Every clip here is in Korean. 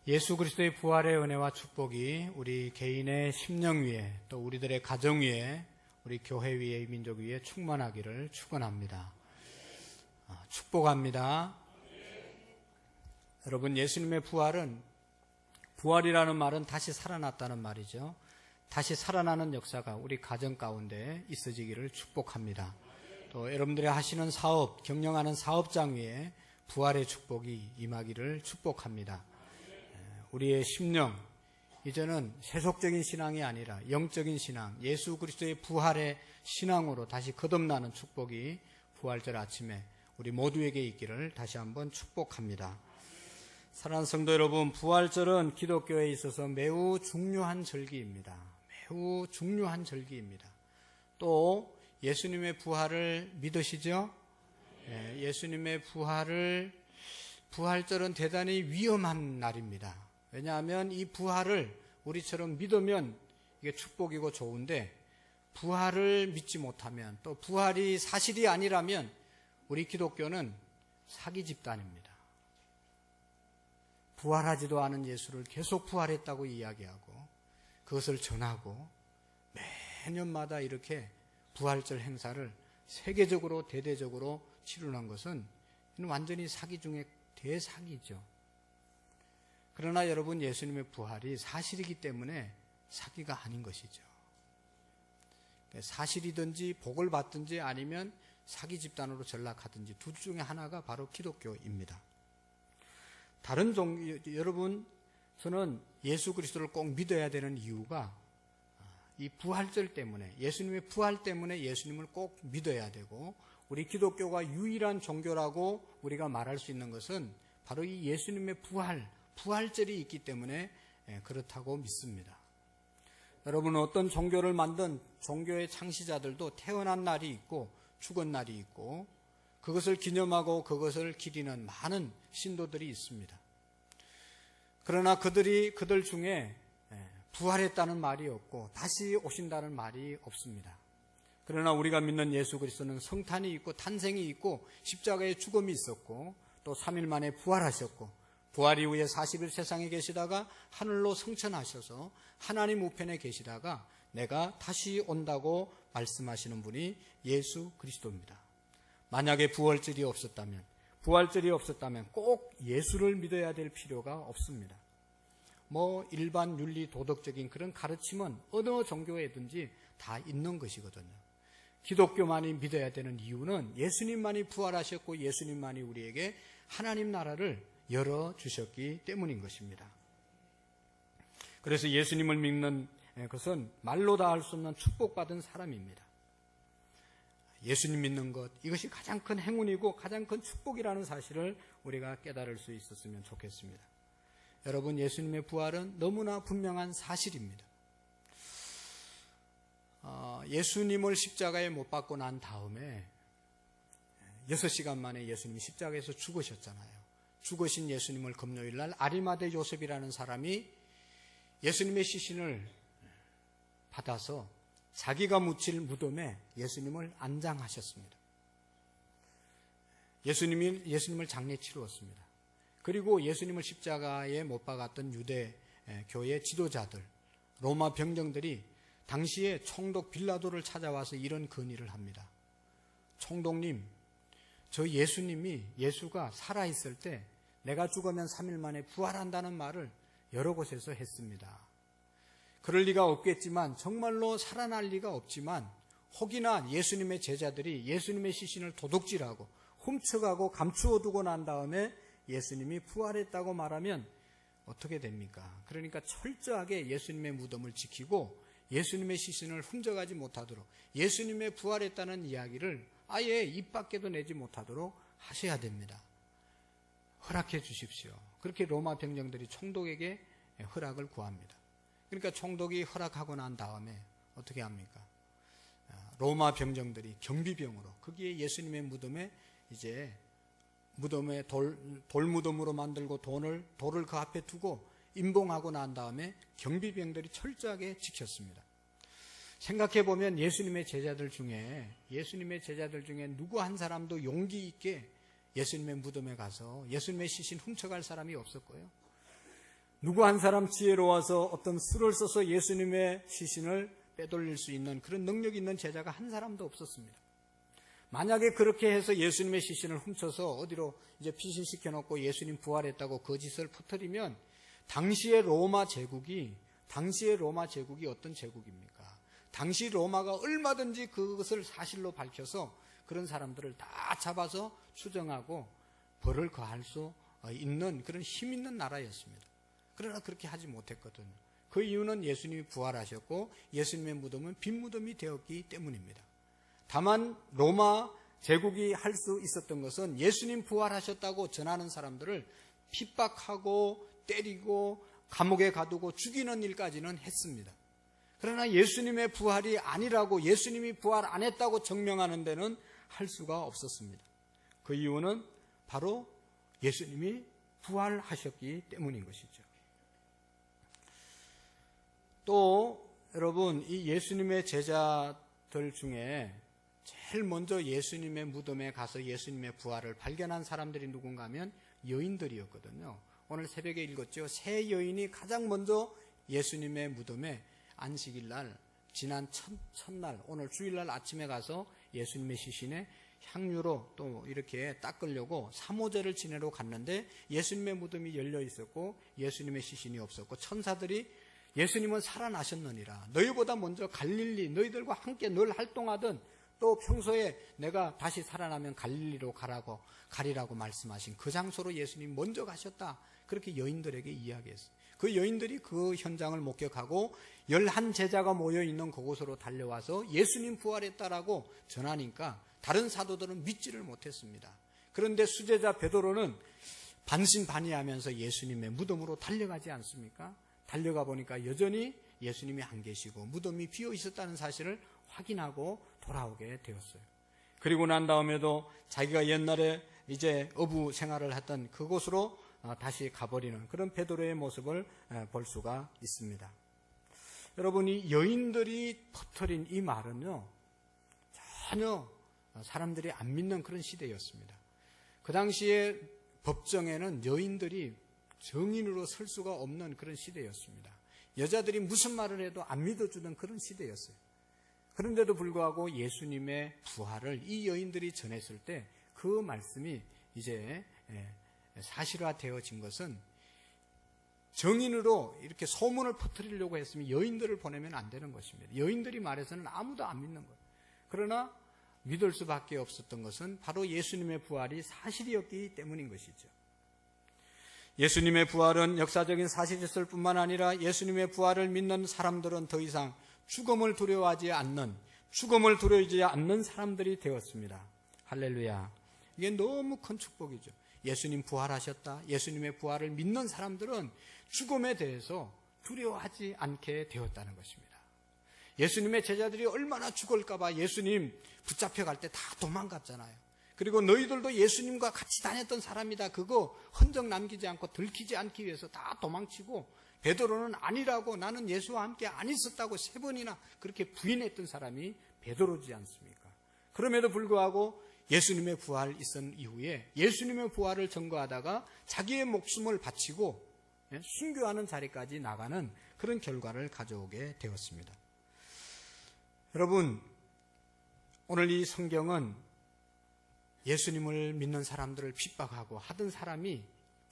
예수 그리스도의 부활의 은혜와 축복이 우리 개인의 심령 위에 또 우리들의 가정 위에 우리 교회 위에 이 민족 위에 충만하기를 축원합니다. 축복합니다. 여러분, 예수님의 부활이라는 말은 다시 살아났다는 말이죠. 다시 살아나는 역사가 우리 가정 가운데 있어지기를 축복합니다. 또 여러분들이 하시는 사업, 경영하는 사업장 위에 부활의 축복이 임하기를 축복합니다. 우리의 심령, 이제는 세속적인 신앙이 아니라 영적인 신앙, 예수 그리스도의 부활의 신앙으로 다시 거듭나는 축복이 부활절 아침에 우리 모두에게 있기를 다시 한번 축복합니다. 사랑하는 성도 여러분, 부활절은 기독교에 있어서 매우 중요한 절기입니다. 매우 중요한 절기입니다. 또 예수님의 부활을 믿으시죠? 예수님의 부활절은 대단히 위험한 날입니다. 왜냐하면 이 부활을 우리처럼 믿으면 이게 축복이고 좋은데, 부활을 믿지 못하면, 또 부활이 사실이 아니라면 우리 기독교는 사기 집단입니다. 부활하지도 않은 예수를 계속 부활했다고 이야기하고 그것을 전하고 매년마다 이렇게 부활절 행사를 세계적으로 대대적으로 치르는 것은 완전히 사기 중에 대사기죠. 그러나 여러분, 예수님의 부활이 사실이기 때문에 사기가 아닌 것이죠. 사실이든지 복을 받든지 아니면 사기 집단으로 전락하든지 둘 중에 하나가 바로 기독교입니다. 다른 여러분, 저는 예수 그리스도를 꼭 믿어야 되는 이유가 이 부활절 때문에, 예수님의 부활 때문에 예수님을 꼭 믿어야 되고, 우리 기독교가 유일한 종교라고 우리가 말할 수 있는 것은 바로 이 예수님의 부활절이 있기 때문에 그렇다고 믿습니다. 여러분, 어떤 종교를 만든 종교의 창시자들도 태어난 날이 있고 죽은 날이 있고 그것을 기념하고 그것을 기리는 많은 신도들이 있습니다. 그러나 그들 중에 부활했다는 말이 없고 다시 오신다는 말이 없습니다. 그러나 우리가 믿는 예수 그리스도는 성탄이 있고 탄생이 있고 십자가의 죽음이 있었고 또 3일 만에 부활하셨고, 부활 이후에 40일 세상에 계시다가 하늘로 승천하셔서 하나님 우편에 계시다가 내가 다시 온다고 말씀하시는 분이 예수 그리스도입니다. 만약에 부활절이 없었다면 꼭 예수를 믿어야 될 필요가 없습니다. 일반 윤리 도덕적인 그런 가르침은 어느 종교에든지 다 있는 것이거든요. 기독교만이 믿어야 되는 이유는 예수님만이 부활하셨고 예수님만이 우리에게 하나님 나라를 열어주셨기 때문인 것입니다. 그래서 예수님을 믿는 것은 말로 다 할 수 없는 축복받은 사람입니다. 예수님 믿는 것, 이것이 가장 큰 행운이고 가장 큰 축복이라는 사실을 우리가 깨달을 수 있었으면 좋겠습니다. 여러분, 예수님의 부활은 너무나 분명한 사실입니다. 예수님을 십자가에 못 박고 난 다음에 6시간 만에 예수님이 십자가에서 죽으셨잖아요. 죽으신 예수님을 금요일 날 아리마대 요셉이라는 사람이 예수님의 시신을 받아서 자기가 묻힐 무덤에 예수님을 안장하셨습니다. 예수님을 장례 치루었습니다. 그리고 예수님을 십자가에 못 박았던 유대 교회 지도자들, 로마 병정들이 당시에 총독 빌라도를 찾아와서 이런 건의를 합니다. 총독님, 저 예수가 살아있을 때 내가 죽으면 3일 만에 부활한다는 말을 여러 곳에서 했습니다. 그럴 리가 없겠지만, 정말로 살아날 리가 없지만, 혹이나 예수님의 제자들이 예수님의 시신을 도둑질하고 훔쳐가고 감추어두고 난 다음에 예수님이 부활했다고 말하면 어떻게 됩니까? 그러니까 철저하게 예수님의 무덤을 지키고 예수님의 시신을 훔쳐가지 못하도록, 예수님의 부활했다는 이야기를 아예 입 밖에도 내지 못하도록 하셔야 됩니다. 허락해 주십시오. 그렇게 로마 병정들이 총독에게 허락을 구합니다. 그러니까 총독이 허락하고 난 다음에 어떻게 합니까? 로마 병정들이 경비병으로 거기에 예수님의 무덤에 돌무덤으로 만들고 돌을 그 앞에 두고 임봉하고 난 다음에 경비병들이 철저하게 지켰습니다. 생각해보면 예수님의 제자들 중에 누구 한 사람도 용기 있게 예수님의 무덤에 가서 예수님의 시신 훔쳐갈 사람이 없었고요. 누구 한 사람 지혜로워서 어떤 수를 써서 예수님의 시신을 빼돌릴 수 있는 그런 능력 있는 제자가 한 사람도 없었습니다. 만약에 그렇게 해서 예수님의 시신을 훔쳐서 어디로 이제 피신시켜 놓고 예수님 부활했다고 거짓을 퍼뜨리면 당시의 로마 제국이 어떤 제국입니까? 당시 로마가 얼마든지 그것을 사실로 밝혀서 그런 사람들을 다 잡아서 추정하고 벌을 거할 수 있는 그런 힘 있는 나라였습니다. 그러나 그렇게 하지 못했거든요. 그 이유는 예수님이 부활하셨고 예수님의 무덤은 빈 무덤이 되었기 때문입니다. 다만 로마 제국이 할 수 있었던 것은 예수님 부활하셨다고 전하는 사람들을 핍박하고 때리고 감옥에 가두고 죽이는 일까지는 했습니다. 그러나 예수님의 부활이 아니라고, 예수님이 부활 안 했다고 증명하는 데는 할 수가 없었습니다. 그 이유는 바로 예수님이 부활하셨기 때문인 것이죠. 또 여러분, 이 예수님의 제자들 중에 제일 먼저 예수님의 무덤에 가서 예수님의 부활을 발견한 사람들이 누군가 하면 여인들이었거든요. 오늘 새벽에 읽었죠. 세 여인이 가장 먼저 예수님의 무덤에 안식일 날, 지난 첫날, 오늘 주일날 아침에 가서 예수님의 시신에 향유로 또 이렇게 닦으려고 사모제를 지내러 갔는데 예수님의 무덤이 열려 있었고 예수님의 시신이 없었고 천사들이 예수님은 살아나셨느니라. 너희보다 먼저 갈릴리, 너희들과 함께 늘 활동하던, 또 평소에 내가 다시 살아나면 갈릴리로 가리라고 말씀하신 그 장소로 예수님이 먼저 가셨다. 그렇게 여인들에게 이야기했어요. 그 여인들이 그 현장을 목격하고 11 제자가 모여있는 그곳으로 달려와서 예수님 부활했다라고 전하니까 다른 사도들은 믿지를 못했습니다. 그런데 수제자 베드로는 반신반의하면서 예수님의 무덤으로 달려가지 않습니까? 달려가 보니까 여전히 예수님이 안 계시고 무덤이 비어 있었다는 사실을 확인하고 돌아오게 되었어요. 그리고 난 다음에도 자기가 옛날에 이제 어부 생활을 했던 그곳으로 다시 가버리는 그런 베드로의 모습을 볼 수가 있습니다. 여러분이 여인들이 퍼뜨린 이 말은요, 전혀 사람들이 안 믿는 그런 시대였습니다. 그 당시에 법정에는 여인들이 정인으로 설 수가 없는 그런 시대였습니다. 여자들이 무슨 말을 해도 안 믿어주는 그런 시대였어요. 그런데도 불구하고 예수님의 부활을 이 여인들이 전했을 때 그 말씀이 이제 사실화되어진 것은 정인으로 이렇게 소문을 퍼뜨리려고 했으면 여인들을 보내면 안 되는 것입니다. 여인들이 말해서는 아무도 안 믿는 거예요. 그러나 믿을 수밖에 없었던 것은 바로 예수님의 부활이 사실이었기 때문인 것이죠. 예수님의 부활은 역사적인 사실이었을 뿐만 아니라 예수님의 부활을 믿는 사람들은 더 이상 죽음을 두려워하지 않는 사람들이 되었습니다. 할렐루야. 이게 너무 큰 축복이죠. 예수님 부활하셨다. 예수님의 부활을 믿는 사람들은 죽음에 대해서 두려워하지 않게 되었다는 것입니다. 예수님의 제자들이 얼마나 죽을까 봐 예수님 붙잡혀갈 때 다 도망갔잖아요. 그리고 너희들도 예수님과 같이 다녔던 사람이다. 그거 흔적 남기지 않고 들키지 않기 위해서 다 도망치고, 베드로는 아니라고, 나는 예수와 함께 안 있었다고 3번이나 그렇게 부인했던 사람이 베드로지 않습니까? 그럼에도 불구하고 예수님의 부활 있은 이후에 예수님의 부활을 증거하다가 자기의 목숨을 바치고 순교하는 자리까지 나가는 그런 결과를 가져오게 되었습니다. 여러분, 오늘 이 성경은 예수님을 믿는 사람들을 핍박하고 하던 사람이,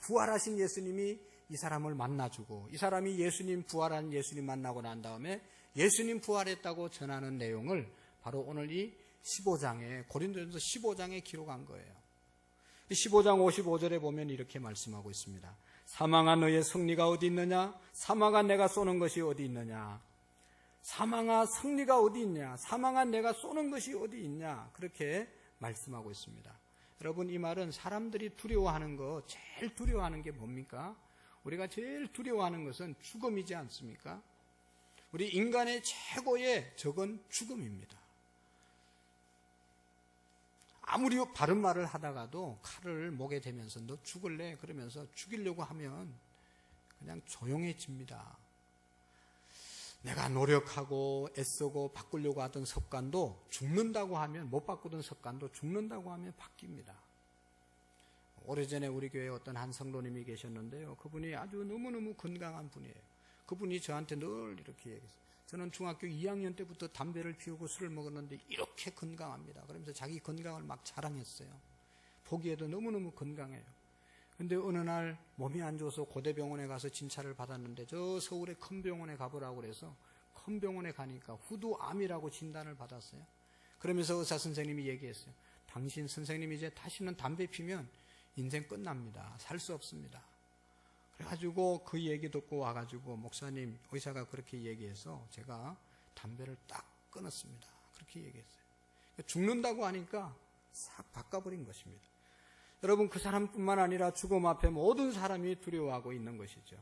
부활하신 예수님이 이 사람을 만나주고, 이 사람이 예수님, 부활한 예수님 만나고 난 다음에 예수님 부활했다고 전하는 내용을 바로 오늘 이 15장에, 고린도전서 15장에 기록한 거예요. 15장 55절에 보면 이렇게 말씀하고 있습니다. 사망아 너의 승리가 어디 있느냐? 사망아 내가 쏘는 것이 어디 있느냐? 사망아 승리가 어디 있냐? 사망아 내가 쏘는 것이 어디 있냐? 그렇게 말씀하고 있습니다. 여러분, 이 말은 사람들이 두려워하는 거, 제일 두려워하는 게 뭡니까? 우리가 제일 두려워하는 것은 죽음이지 않습니까? 우리 인간의 최고의 적은 죽음입니다. 아무리 바른 말을 하다가도 칼을 목에 대면서 너 죽을래? 그러면서 죽이려고 하면 그냥 조용해집니다. 내가 노력하고 애쓰고 바꾸려고 하던 습관도 죽는다고 하면, 못 바꾸던 습관도 죽는다고 하면 바뀝니다. 오래전에 우리 교회에 어떤 한 성도님이 계셨는데요. 그분이 아주 너무너무 건강한 분이에요. 그분이 저한테 늘 이렇게 얘기했어요. 저는 중학교 2학년 때부터 담배를 피우고 술을 먹었는데 이렇게 건강합니다. 그러면서 자기 건강을 막 자랑했어요. 보기에도 너무너무 건강해요. 근데 어느 날 몸이 안 좋아서 고대병원에 가서 진찰을 받았는데 저 서울의 큰 병원에 가보라고 그래서 큰 병원에 가니까 후두암이라고 진단을 받았어요. 그러면서 의사 선생님이 얘기했어요. 당신 선생님 이제 다시는 담배 피면 인생 끝납니다. 살 수 없습니다. 그래가지고 그 얘기 듣고 와가지고 목사님, 의사가 그렇게 얘기해서 제가 담배를 딱 끊었습니다. 그렇게 얘기했어요. 죽는다고 하니까 싹 바꿔버린 것입니다. 여러분, 그 사람뿐만 아니라 죽음 앞에 모든 사람이 두려워하고 있는 것이죠.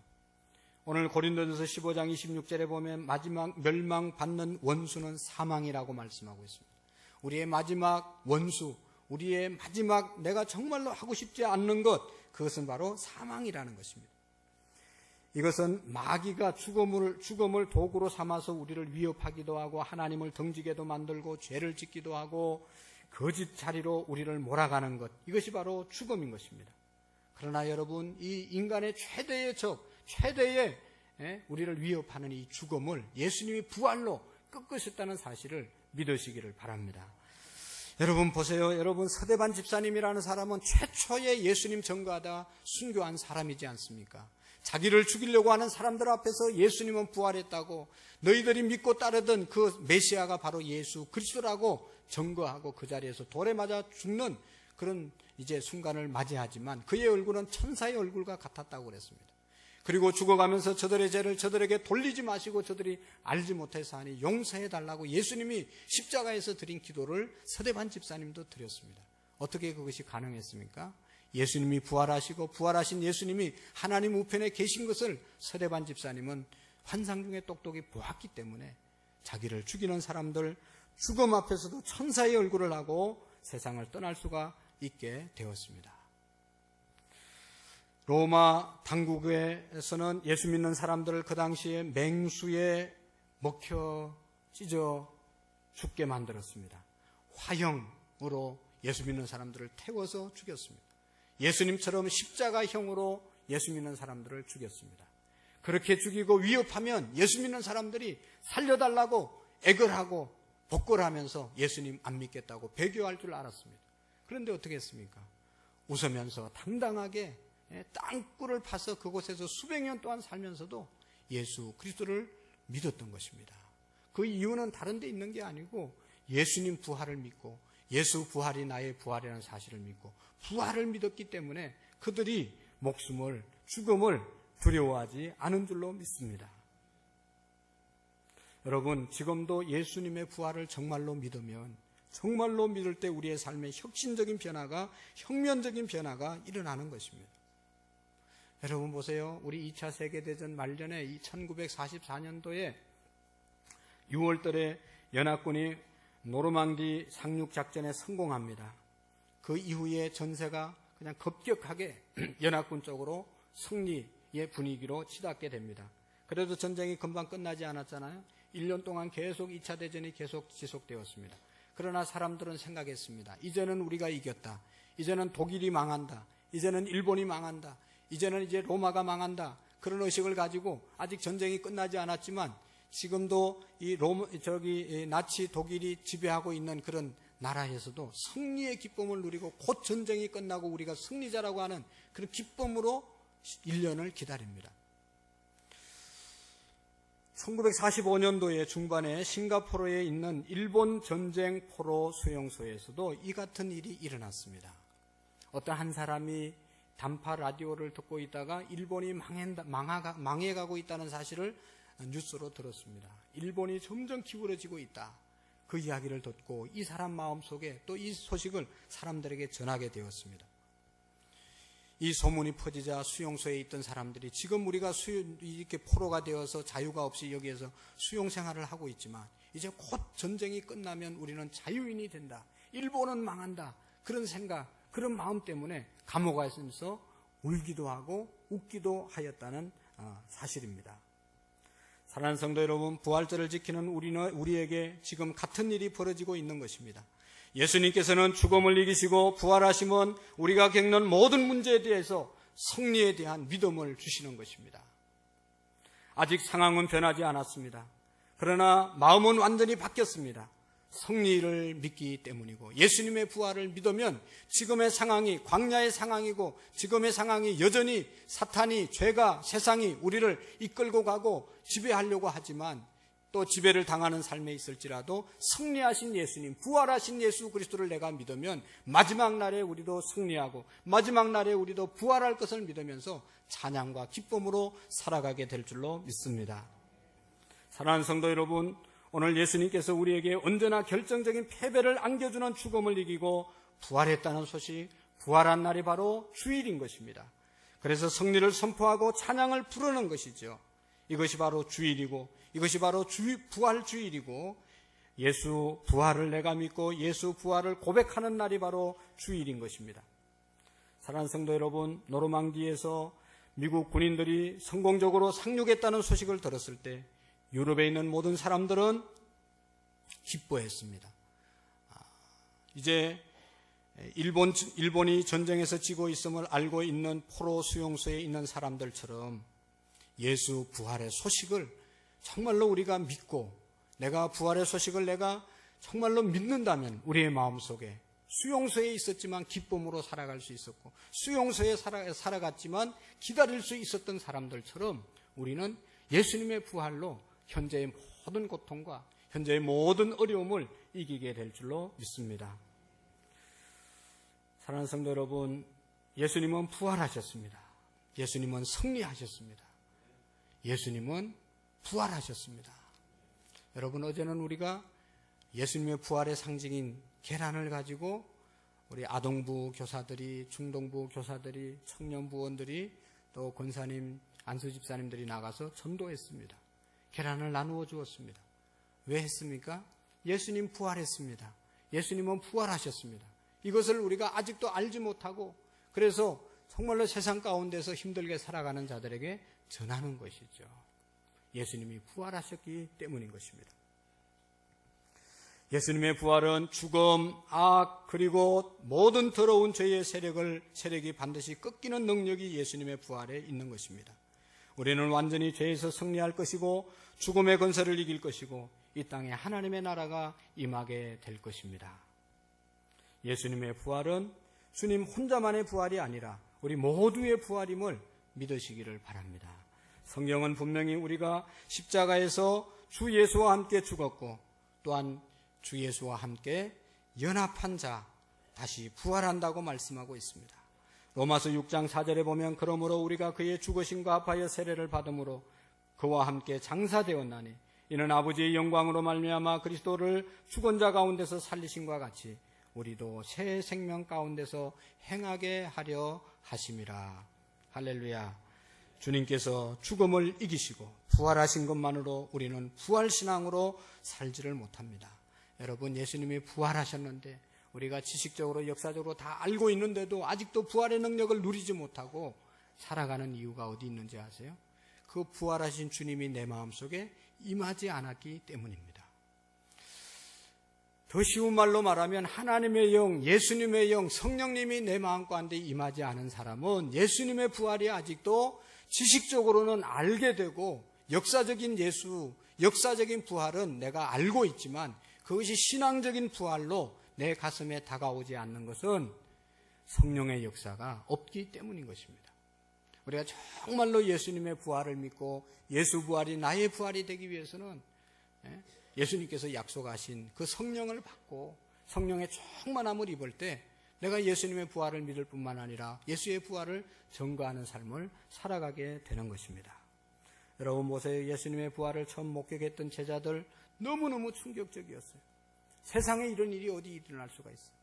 오늘 고린도전서 15장 26절에 보면 마지막 멸망받는 원수는 사망이라고 말씀하고 있습니다. 우리의 마지막 원수, 우리의 마지막 내가 정말로 하고 싶지 않는 것, 그것은 바로 사망이라는 것입니다. 이것은 마귀가 죽음을 도구로 삼아서 우리를 위협하기도 하고 하나님을 등지게도 만들고 죄를 짓기도 하고 거짓 자리로 우리를 몰아가는 것, 이것이 바로 죽음인 것입니다. 그러나 여러분, 이 인간의 최대의 적, 최대의 우리를 위협하는 이 죽음을 예수님이 부활로 꺾으셨다는 사실을 믿으시기를 바랍니다. 여러분 보세요. 여러분, 서대반 집사님이라는 사람은 최초의 예수님 전거하다 순교한 사람이지 않습니까? 자기를 죽이려고 하는 사람들 앞에서 예수님은 부활했다고, 너희들이 믿고 따르던 그 메시아가 바로 예수 그리스도라고 전거하고 그 자리에서 돌에 맞아 죽는 그런 이제 순간을 맞이하지만 그의 얼굴은 천사의 얼굴과 같았다고 그랬습니다. 그리고 죽어가면서 저들의 죄를 저들에게 돌리지 마시고 저들이 알지 못해서 하니 용서해달라고 예수님이 십자가에서 드린 기도를 서대반 집사님도 드렸습니다. 어떻게 그것이 가능했습니까? 예수님이 부활하시고 부활하신 예수님이 하나님 우편에 계신 것을 서대반 집사님은 환상 중에 똑똑히 보았기 때문에 자기를 죽이는 사람들, 죽음 앞에서도 천사의 얼굴을 하고 세상을 떠날 수가 있게 되었습니다. 로마 당국에서는 예수 믿는 사람들을 그 당시에 맹수에 먹혀 찢어 죽게 만들었습니다. 화형으로 예수 믿는 사람들을 태워서 죽였습니다. 예수님처럼 십자가형으로 예수 믿는 사람들을 죽였습니다. 그렇게 죽이고 위협하면 예수 믿는 사람들이 살려달라고 애걸하고 복걸하면서 예수님 안 믿겠다고 배교할 줄 알았습니다. 그런데 어떻게 했습니까? 웃으면서 당당하게 땅굴을 파서 그곳에서 수백 년 동안 살면서도 예수 그리스도를 믿었던 것입니다. 그 이유는 다른 데 있는 게 아니고 예수님 부활을 믿고 예수 부활이 나의 부활이라는 사실을 믿고 부활을 믿었기 때문에 그들이 목숨을, 죽음을 두려워하지 않은 줄로 믿습니다. 여러분, 지금도 예수님의 부활을 정말로 믿으면, 정말로 믿을 때 우리의 삶에 혁신적인 변화가, 혁명적인 변화가 일어나는 것입니다. 여러분 보세요. 우리 2차 세계대전 말년에 1944년도에 6월달에 연합군이 노르망디 상륙작전에 성공합니다. 그 이후에 전세가 그냥 급격하게 연합군 쪽으로 승리의 분위기로 치닫게 됩니다. 그래도 전쟁이 금방 끝나지 않았잖아요. 1년 동안 계속 2차 대전이 계속 지속되었습니다. 그러나 사람들은 생각했습니다. 이제는 우리가 이겼다. 이제는 독일이 망한다. 이제는 일본이 망한다. 이제는 이제 로마가 망한다. 그런 의식을 가지고 아직 전쟁이 끝나지 않았지만 지금도 나치 독일이 지배하고 있는 그런 나라에서도 승리의 기쁨을 누리고 곧 전쟁이 끝나고 우리가 승리자라고 하는 그런 기쁨으로 1년을 기다립니다. 1945년도에 중반에 싱가포르에 있는 일본 전쟁 포로 수용소에서도 이 같은 일이 일어났습니다. 어떤 한 사람이 단파 라디오를 듣고 있다가 일본이 망해가고 있다는 사실을 뉴스로 들었습니다. 일본이 점점 기울어지고 있다. 그 이야기를 듣고 이 사람 마음속에 또 이 소식을 사람들에게 전하게 되었습니다. 이 소문이 퍼지자 수용소에 있던 사람들이 지금 우리가 이렇게 포로가 되어서 자유가 없이 여기에서 수용 생활을 하고 있지만 이제 곧 전쟁이 끝나면 우리는 자유인이 된다. 일본은 망한다. 그런 생각, 그런 마음 때문에 감옥에 있으면서 울기도 하고 웃기도 하였다는 사실입니다. 사랑하는 성도 여러분, 부활절을 지키는 우리에게 지금 같은 일이 벌어지고 있는 것입니다. 예수님께서는 죽음을 이기시고 부활하심은 우리가 겪는 모든 문제에 대해서 승리에 대한 믿음을 주시는 것입니다. 아직 상황은 변하지 않았습니다. 그러나 마음은 완전히 바뀌었습니다. 승리를 믿기 때문이고, 예수님의 부활을 믿으면 지금의 상황이 광야의 상황이고, 지금의 상황이 여전히 사탄이, 죄가, 세상이 우리를 이끌고 가고 지배하려고 하지만, 또 지배를 당하는 삶에 있을지라도 승리하신 예수님, 부활하신 예수 그리스도를 내가 믿으면 마지막 날에 우리도 승리하고 마지막 날에 우리도 부활할 것을 믿으면서 찬양과 기쁨으로 살아가게 될 줄로 믿습니다. 사랑하는 성도 여러분, 오늘 예수님께서 우리에게 언제나 결정적인 패배를 안겨주는 죽음을 이기고 부활했다는 소식, 부활한 날이 바로 주일인 것입니다. 그래서 승리를 선포하고 찬양을 부르는 것이죠. 이것이 바로 주일이고, 이것이 바로 부활 주일이고, 예수 부활을 내가 믿고 예수 부활을 고백하는 날이 바로 주일인 것입니다. 사랑하는 성도 여러분, 노르망디에서 미국 군인들이 성공적으로 상륙했다는 소식을 들었을 때 유럽에 있는 모든 사람들은 기뻐했습니다. 이제 일본이 전쟁에서 지고 있음을 알고 있는 포로 수용소에 있는 사람들처럼 예수 부활의 소식을 정말로 우리가 믿고, 내가 부활의 소식을 내가 정말로 믿는다면 우리의 마음속에 수용소에 있었지만 기쁨으로 살아갈 수 있었고, 수용소에 살아갔지만 기다릴 수 있었던 사람들처럼 우리는 예수님의 부활로 현재의 모든 고통과 현재의 모든 어려움을 이기게 될 줄로 믿습니다. 사랑하는 성도 여러분, 예수님은 부활하셨습니다. 예수님은 승리하셨습니다. 예수님은 부활하셨습니다. 여러분, 어제는 우리가 예수님의 부활의 상징인 계란을 가지고 우리 아동부 교사들이, 중동부 교사들이, 청년부원들이, 또 권사님, 안수집사님들이 나가서 전도했습니다. 계란을 나누어 주었습니다. 왜 했습니까? 예수님 부활했습니다. 예수님은 부활하셨습니다. 이것을 우리가 아직도 알지 못하고, 그래서 정말로 세상 가운데서 힘들게 살아가는 자들에게 전하는 것이죠. 예수님이 부활하셨기 때문인 것입니다. 예수님의 부활은 죽음, 악, 그리고 모든 더러운 죄의 세력이 반드시 꺾이는 능력이 예수님의 부활에 있는 것입니다. 우리는 완전히 죄에서 승리할 것이고 죽음의 권세를 이길 것이고 이 땅에 하나님의 나라가 임하게 될 것입니다. 예수님의 부활은 주님 혼자만의 부활이 아니라 우리 모두의 부활임을 믿으시기를 바랍니다. 성경은 분명히 우리가 십자가에서 주 예수와 함께 죽었고 또한 주 예수와 함께 연합한 자 다시 부활한다고 말씀하고 있습니다. 로마서 6장 4절에 보면 그러므로 우리가 그의 죽으심과 합하여 세례를 받음으로 그와 함께 장사되었나니 이는 아버지의 영광으로 말미암아 그리스도를 죽은 자 가운데서 살리심과 같이 우리도 새 생명 가운데서 행하게 하려 하심이라. 할렐루야. 주님께서 죽음을 이기시고 부활하신 것만으로 우리는 부활신앙으로 살지를 못합니다. 여러분, 예수님이 부활하셨는데 우리가 지식적으로 역사적으로 다 알고 있는데도 아직도 부활의 능력을 누리지 못하고 살아가는 이유가 어디 있는지 아세요? 그 부활하신 주님이 내 마음속에 임하지 않았기 때문입니다. 더 쉬운 말로 말하면 하나님의 영, 예수님의 영, 성령님이 내 마음 가운데 임하지 않은 사람은 예수님의 부활이 아직도 지식적으로는 알게 되고 역사적인 부활은 내가 알고 있지만 그것이 신앙적인 부활로 내 가슴에 다가오지 않는 것은 성령의 역사가 없기 때문인 것입니다. 우리가 정말로 예수님의 부활을 믿고 예수 부활이 나의 부활이 되기 위해서는 예수님께서 약속하신 그 성령을 받고 성령의 충만함을 입을 때 내가 예수님의 부활을 믿을 뿐만 아니라 예수의 부활을 전가하는 삶을 살아가게 되는 것입니다. 여러분 보세요. 예수님의 부활을 처음 목격했던 제자들 너무너무 충격적이었어요. 세상에 이런 일이 어디 일어날 수가 있어요.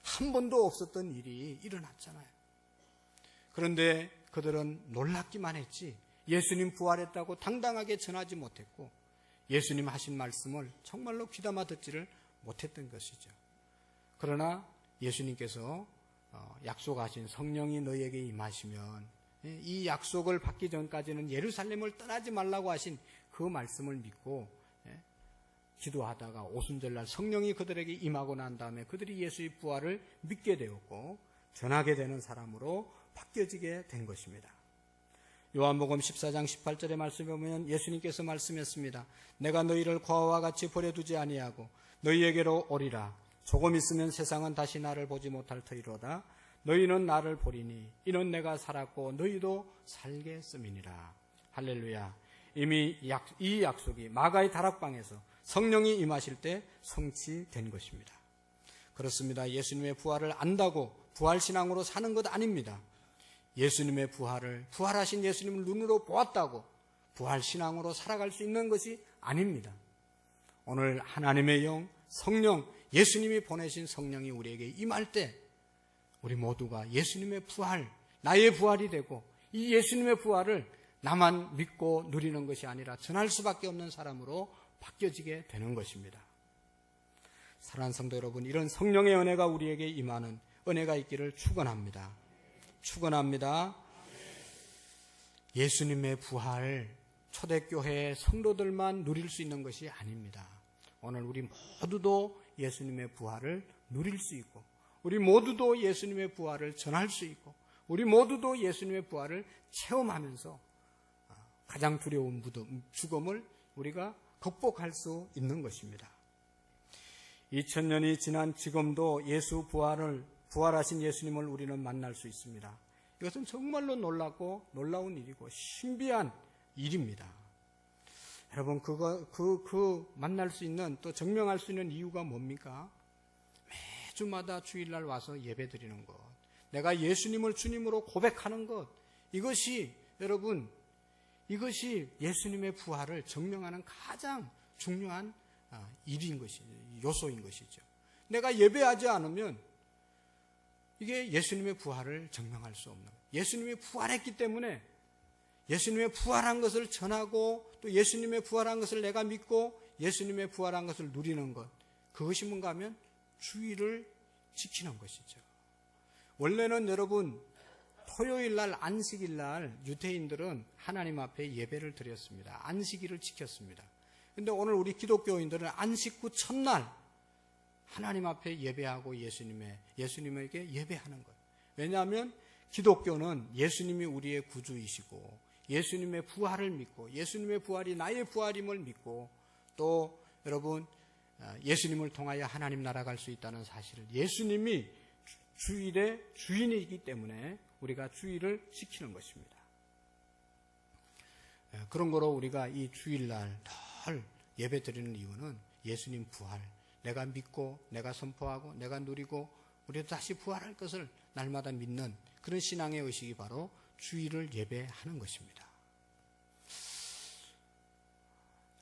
한 번도 없었던 일이 일어났잖아요. 그런데 그들은 놀랍기만 했지 예수님 부활했다고 당당하게 전하지 못했고 예수님 하신 말씀을 정말로 귀담아 듣지를 못했던 것이죠. 그러나 예수님께서 약속하신 성령이 너희에게 임하시면 이 약속을 받기 전까지는 예루살렘을 떠나지 말라고 하신 그 말씀을 믿고 기도하다가 오순절날 성령이 그들에게 임하고 난 다음에 그들이 예수의 부활을 믿게 되었고 전하게 되는 사람으로 바뀌어지게 된 것입니다. 요한복음 14장 18절의 말씀에 보면 예수님께서 말씀했습니다. 내가 너희를 고아와 같이 버려두지 아니하고 너희에게로 오리라. 조금 있으면 세상은 다시 나를 보지 못할 터이로다. 너희는 나를 보리니 이는 내가 살았고 너희도 살겠음이니라. 할렐루야. 이미 이 약속이 마가의 다락방에서 성령이 임하실 때 성취된 것입니다. 그렇습니다. 예수님의 부활을 안다고 부활신앙으로 사는 것 아닙니다. 예수님의 부활하신 예수님을 눈으로 보았다고 부활신앙으로 살아갈 수 있는 것이 아닙니다. 오늘 하나님의 영, 성령, 예수님이 보내신 성령이 우리에게 임할 때 우리 모두가 예수님의 부활, 나의 부활이 되고 이 예수님의 부활을 나만 믿고 누리는 것이 아니라 전할 수밖에 없는 사람으로 바뀌어지게 되는 것입니다. 사랑하는 성도 여러분, 이런 성령의 은혜가 우리에게 임하는 은혜가 있기를 축원합니다. 축원합니다. 예수님의 부활, 초대교회의 성도들만 누릴 수 있는 것이 아닙니다. 오늘 우리 모두도 예수님의 부활을 누릴 수 있고 우리 모두도 예수님의 부활을 전할 수 있고 우리 모두도 예수님의 부활을 체험하면서 가장 두려운 죽음을 우리가 극복할 수 있는 것입니다. 2000년이 지난 지금도 부활하신 예수님을 우리는 만날 수 있습니다. 이것은 정말로 놀랍고 놀라운 일이고 신비한 일입니다. 여러분, 만날 수 있는, 또 증명할 수 있는 이유가 뭡니까? 매주마다 주일날 와서 예배 드리는 것, 내가 예수님을 주님으로 고백하는 것, 이것이 예수님의 부활을 증명하는 가장 중요한 요소인 것이죠. 내가 예배하지 않으면 이게 예수님의 부활을 증명할 수 없는 거예요. 예수님이 부활했기 때문에 예수님의 부활한 것을 전하고 또 예수님의 부활한 것을 내가 믿고 예수님의 부활한 것을 누리는 것, 그것이 뭔가 하면 주일을 지키는 것이죠. 원래는 여러분 토요일날 안식일날 유대인들은 하나님 앞에 예배를 드렸습니다. 안식일을 지켰습니다. 그런데 오늘 우리 기독교인들은 안식 후 첫날 하나님 앞에 예배하고 예수님에게 예배하는 것. 왜냐하면 기독교는 예수님이 우리의 구주이시고 예수님의 부활을 믿고 예수님의 부활이 나의 부활임을 믿고 또 여러분 예수님을 통하여 하나님 나라 갈 수 있다는 사실을, 예수님이 주일의 주인이기 때문에 우리가 주일을 지키는 것입니다. 그런 거로 우리가 이 주일날 늘 예배 드리는 이유는 예수님 부활, 내가 믿고 내가 선포하고 내가 누리고 우리도 다시 부활할 것을 날마다 믿는 그런 신앙의 의식이 바로 주일을 예배하는 것입니다.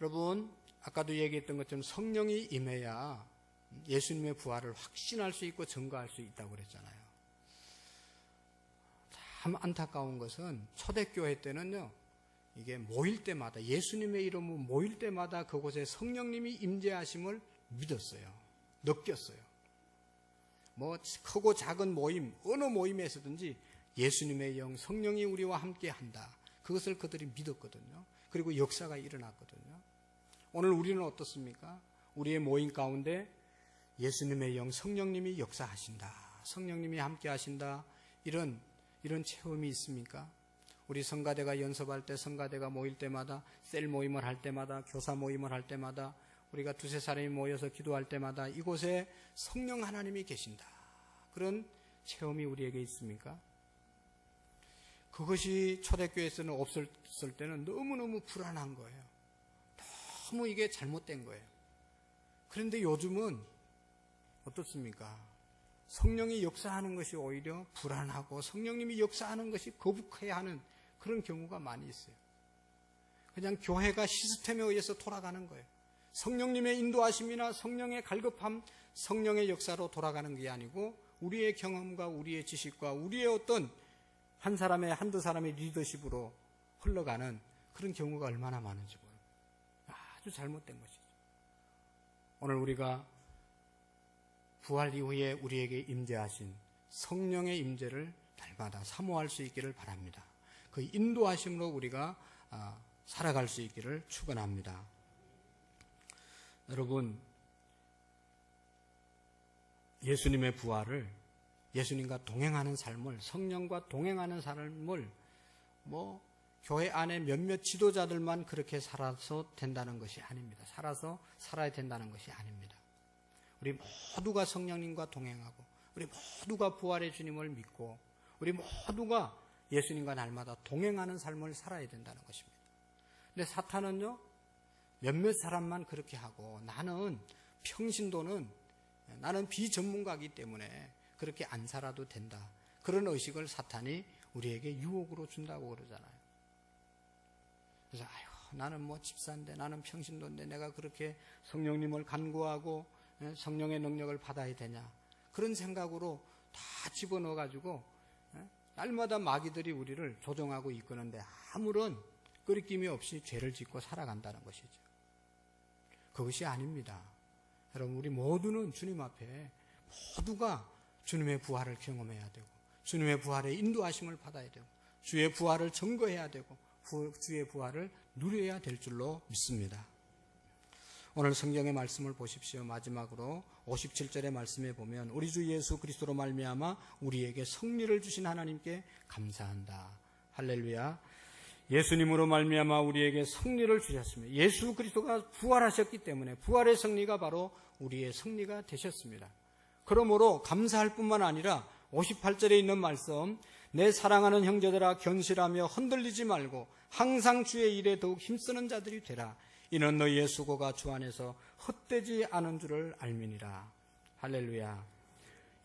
여러분, 아까도 얘기했던 것처럼 성령이 임해야 예수님의 부활을 확신할 수 있고 증거할 수 있다고 그랬잖아요. 참 안타까운 것은 초대교회 때는요, 이게 모일 때마다 예수님의 이름으로 모일 때마다 그곳에 성령님이 임재하심을 믿었어요. 느꼈어요. 뭐 크고 작은 모임, 어느 모임에서든지 예수님의 영, 성령이 우리와 함께 한다. 그것을 그들이 믿었거든요. 그리고 역사가 일어났거든요. 오늘 우리는 어떻습니까? 우리의 모임 가운데 예수님의 영, 성령님이 역사하신다. 성령님이 함께 하신다. 이런 체험이 있습니까? 우리 성가대가 연습할 때, 성가대가 모일 때마다, 셀 모임을 할 때마다, 교사 모임을 할 때마다, 우리가 두세 사람이 모여서 기도할 때마다 이곳에 성령 하나님이 계신다. 그런 체험이 우리에게 있습니까? 그것이 초대교회에서는 없었을 때는 너무너무 불안한 거예요. 너무 이게 잘못된 거예요. 그런데 요즘은 어떻습니까? 성령이 역사하는 것이 오히려 불안하고 성령님이 역사하는 것이 거북해야 하는 그런 경우가 많이 있어요. 그냥 교회가 시스템에 의해서 돌아가는 거예요. 성령님의 인도하심이나 성령의 갈급함, 성령의 역사로 돌아가는 게 아니고 우리의 경험과 우리의 지식과 우리의 어떤 한두 사람의 리더십으로 흘러가는 그런 경우가 얼마나 많은지 모릅니다. 아주 잘못된 것이죠. 오늘 우리가 부활 이후에 우리에게 임재하신 성령의 임재를 날마다 사모할 수 있기를 바랍니다. 그 인도하심으로 우리가 살아갈 수 있기를 축원합니다. 여러분, 예수님의 부활을, 예수님과 동행하는 삶을, 성령과 동행하는 삶을 교회 안에 몇몇 지도자들만 그렇게 살아서 된다는 것이 아닙니다. 살아야 된다는 것이 아닙니다. 우리 모두가 성령님과 동행하고, 우리 모두가 부활의 주님을 믿고, 우리 모두가 예수님과 날마다 동행하는 삶을 살아야 된다는 것입니다. 근데 사탄은요, 몇몇 사람만 그렇게 하고, 나는 비전문가이기 때문에 그렇게 안 살아도 된다. 그런 의식을 사탄이 우리에게 유혹으로 준다고 그러잖아요. 그래서 나는 집사인데, 나는 평신도인데 내가 그렇게 성령님을 간구하고 성령의 능력을 받아야 되냐. 그런 생각으로 다 집어넣어가지고 날마다 마귀들이 우리를 조종하고 이끄는데 아무런 끄리낌이 없이 죄를 짓고 살아간다는 것이죠. 그것이 아닙니다. 여러분, 우리 모두는 주님 앞에 모두가 주님의 부활을 경험해야 되고, 주님의 부활의 인도하심을 받아야 되고, 주의 부활을 증거해야 되고, 주의 부활을 누려야 될 줄로 믿습니다. 오늘 성경의 말씀을 보십시오. 마지막으로 57절의 말씀에 보면, 우리 주 예수 그리스도로 말미암아 우리에게 승리를 주신 하나님께 감사한다. 할렐루야. 예수님으로 말미암아 우리에게 승리를 주셨습니다. 예수 그리스도가 부활하셨기 때문에 부활의 승리가 바로 우리의 승리가 되셨습니다. 그러므로 감사할 뿐만 아니라 58절에 있는 말씀, 내 사랑하는 형제들아 견실하며 흔들리지 말고 항상 주의 일에 더욱 힘쓰는 자들이 되라. 이는 너희의 수고가 주 안에서 헛되지 않은 줄을 알미니라. 할렐루야.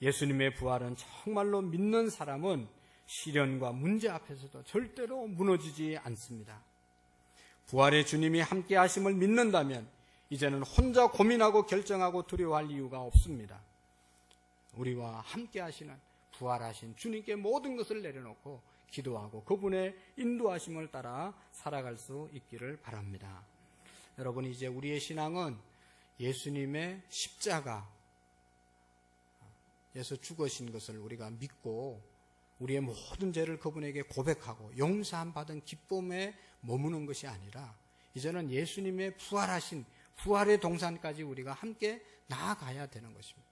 예수님의 부활은 정말로 믿는 사람은 시련과 문제 앞에서도 절대로 무너지지 않습니다. 부활의 주님이 함께 하심을 믿는다면 이제는 혼자 고민하고 결정하고 두려워할 이유가 없습니다. 우리와 함께 하시는 부활하신 주님께 모든 것을 내려놓고 기도하고 그분의 인도하심을 따라 살아갈 수 있기를 바랍니다. 여러분, 이제 우리의 신앙은 예수님의 십자가, 예수 죽으신 것을 우리가 믿고 우리의 모든 죄를 그분에게 고백하고 용서함 받은 기쁨에 머무는 것이 아니라 이제는 예수님의 부활하신 부활의 동산까지 우리가 함께 나아가야 되는 것입니다.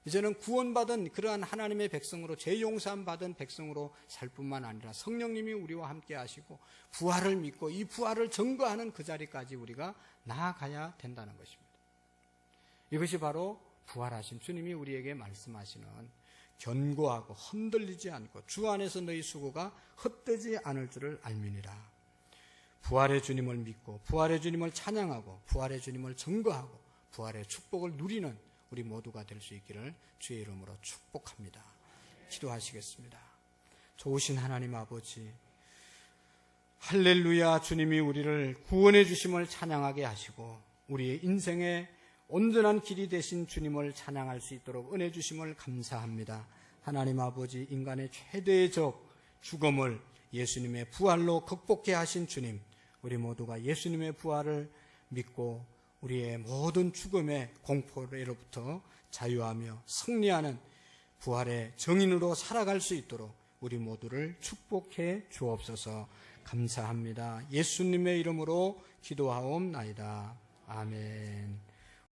이제는 구원받은 그러한 하나님의 백성으로, 죄 용서함 받은 백성으로 살 뿐만 아니라 성령님이 우리와 함께 하시고 부활을 믿고 이 부활을 증거하는 그 자리까지 우리가 나아가야 된다는 것입니다. 이것이 바로 부활하신 주님이 우리에게 말씀하시는 견고하고 흔들리지 않고 주 안에서 너희 수고가 헛되지 않을 줄을 알미니라. 부활의 주님을 믿고 부활의 주님을 찬양하고 부활의 주님을 증거하고 부활의 축복을 누리는 우리 모두가 될 수 있기를 주의 이름으로 축복합니다. 기도하시겠습니다. 좋으신 하나님 아버지, 할렐루야. 주님이 우리를 구원해 주심을 찬양하게 하시고 우리의 인생의 온전한 길이 되신 주님을 찬양할 수 있도록 은혜 주심을 감사합니다. 하나님 아버지, 인간의 최대의 적 죽음을 예수님의 부활로 극복해 하신 주님, 우리 모두가 예수님의 부활을 믿고 우리의 모든 죽음의 공포로부터 자유하며 승리하는 부활의 정인으로 살아갈 수 있도록 우리 모두를 축복해 주옵소서. 감사합니다. 예수님의 이름으로 기도하옵나이다. 아멘.